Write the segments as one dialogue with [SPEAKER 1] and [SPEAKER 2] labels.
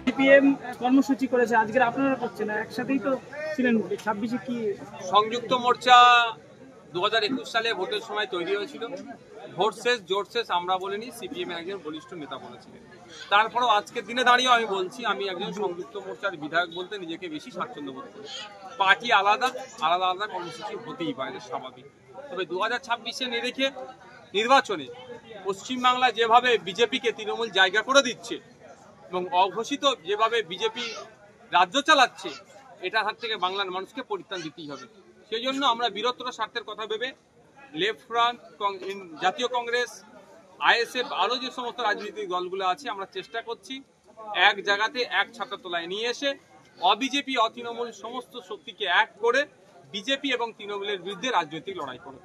[SPEAKER 1] CPM কর্মসূচি করেছে, আজকে আপনারা করছেন, একসাথেই তো ছিলেন 26-এ। কি
[SPEAKER 2] সংযুক্ত মোর্চা 2021 সালে ভোটের সময় তৈরি হয়েছিল। ভোট শেষ জোট শেষ আমরা বলিনি, সিপিএম এর একজন বলিষ্ঠ নেতা বলেছিলেন। তারপরেও আজকের দিনে দাঁড়িয়ে আমি বলছি, আমি একজন সংযুক্ত মোর্চার বিধায়ক বলতে নিজেকে বেশি স্বাচ্ছন্দ্য বোধ করি। পার্টি আলাদা আলাদা আলাদা কর্মসূচি হতেই পারে, স্বাভাবিক। তবে 2026-এ নিরিখে নির্বাচনে পশ্চিমবাংলা যেভাবে বিজেপিকে তৃণমূল জায়গা করে দিচ্ছে এবং অঘোষিত যেভাবে বিজেপি রাজ্য চালাচ্ছে, এটা হাত থেকে বাংলার মানুষকে পরিত্রাণ দিতেই হবে। সেই জন্য আমরা বৃহত্তর স্বার্থের কথা ভেবে লেফট ফ্রন্ট, জাতীয় কংগ্রেস, আইএসএফ, আরও যে সমস্ত রাজনৈতিক দলগুলো আছে, আমরা চেষ্টা করছি এক জায়গাতে এক ছাতার তলায় নিয়ে এসে অবিজেপি অতৃণমূল সমস্ত শক্তিকে এক করে বিজেপি এবং তৃণমূলের বিরুদ্ধে রাজনৈতিক লড়াই করে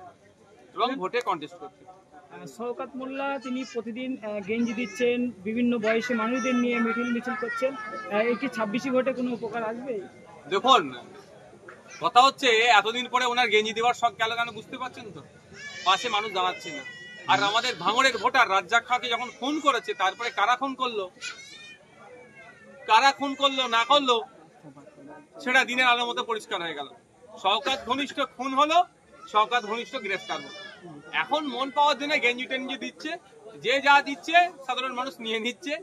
[SPEAKER 2] এবং ভোটে কন্টেস্ট করতে।
[SPEAKER 1] শওকত মোল্লা তিনি প্রতিদিন গেঞ্জি দিচ্ছেন, বিভিন্ন বয়সী মানুষদের নিয়ে মিছিল করছেন, এটি 26 ভোটে কোনো উপকার আসবে?
[SPEAKER 2] দেখুন, কথা হচ্ছে এতদিন পরে ওনার গেঞ্জি দেওয়ার শখ গেল কেন বুঝতে পারছেন তো? পাশে মানুষ দাঁড়াচ্ছে না। আর আমাদের ভাঙড়ের ভোটার রাজ্জাক খাঁকে যখন খুন করেছে, তারপরে কারা খুন করলো না করলো সেটা দিনের আলোর মতো পরিষ্কার হয়ে গেল। শওকত ঘনিষ্ঠ খুন হলো, শওকত ঘনিষ্ঠ গ্রেফতার হলো। এখন মন পাওয়ার জন্য গেঞ্জি টেঞ্জি দিচ্ছে, যে যা দিচ্ছে সাধারণ মানুষ নিয়ে নিচ্ছে।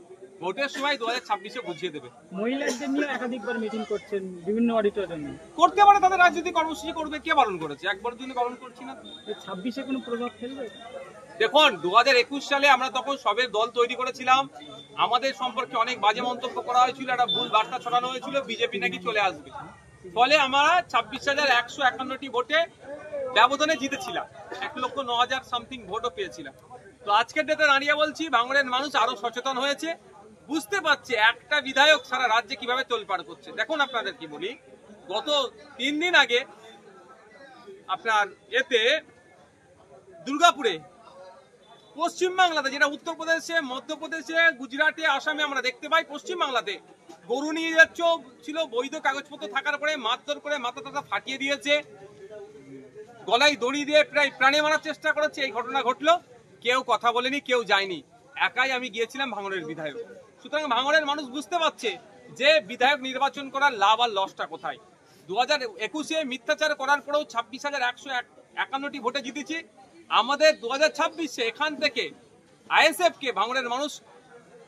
[SPEAKER 2] ভোটের সময় 2026-এ বুঝিয়ে দেবে।
[SPEAKER 1] মহিলাদের নিয়ে একাধিকবার মিটিং করছেন বিভিন্ন অডিটোরিয়ামে,
[SPEAKER 2] করতে পারে, তাদের রাজনৈতিক কর্মসূচি করবে, কে বারণ করেছে? একবার জন্য বারণ করছি না।
[SPEAKER 1] 26-এ কোনো প্রভাব ফেলবে?
[SPEAKER 2] দেখুন, 2021 সালে আমরা তখন সবে দল তৈরি করেছিলাম, আমাদের সম্পর্কে অনেক বাজে মন্তব্য করা হয়েছিল, একটা ভুল বার্তা ছড়ানো হয়েছিল বিজেপি নাকি চলে আসবে। ফলে আমরা 26,151টি ভোটে ব্যবধানে জিতেছিলাম, 1,09,000 সামথিং ভোটও পেয়েছিলাম। তো আজকের ডেটে দাঁড়িয়ে বলছি, ভাঙড়ের মানুষ আরো সচেতন হয়েছে, বুঝতে পারছে একটা বিধায়ক সারা রাজ্যে কিভাবে তোলপাড় করছে। দেখুন, আপনাদের কি বলি, গত 3 দিন আগে আপনার দুর্গাপুরে, পশ্চিমবাংলাতে, যেটা উত্তরপ্রদেশে, মধ্যপ্রদেশে, গুজরাটে, আসামে আমরা দেখতে পাই, পশ্চিমবাংলাতে গরু নিয়ে ছিল, বৈধ কাগজপত্র থাকার পরে মারধর করে মাথা টাথা ফাটিয়ে দিয়েছে, গলায় দড়ি দিয়ে প্রায় প্রাণে মারার চেষ্টা করেছে। এই ঘটনা ঘটলো, কেউ কথা বলেনি, কেউ যায়নি, একাই আমি গিয়েছিলাম ভাঙড়ের বিধায়ক। সুতরাং ভাঙড়ের মানুষ বুঝতে পারছে যে বিধায়ক নির্বাচন করার লাভ আর লসটা কোথায়। 2021-এ মিথ্যাচার করার পরেও 26,151টি ভোটে জিতেছি। আমাদের 2026-এ এখান থেকে আইএসএফ কে ভাঙড়ের মানুষ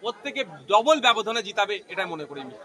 [SPEAKER 2] প্রত্যেকে ডবল ব্যবধানে জিতাবে, এটা মনে করি আমি।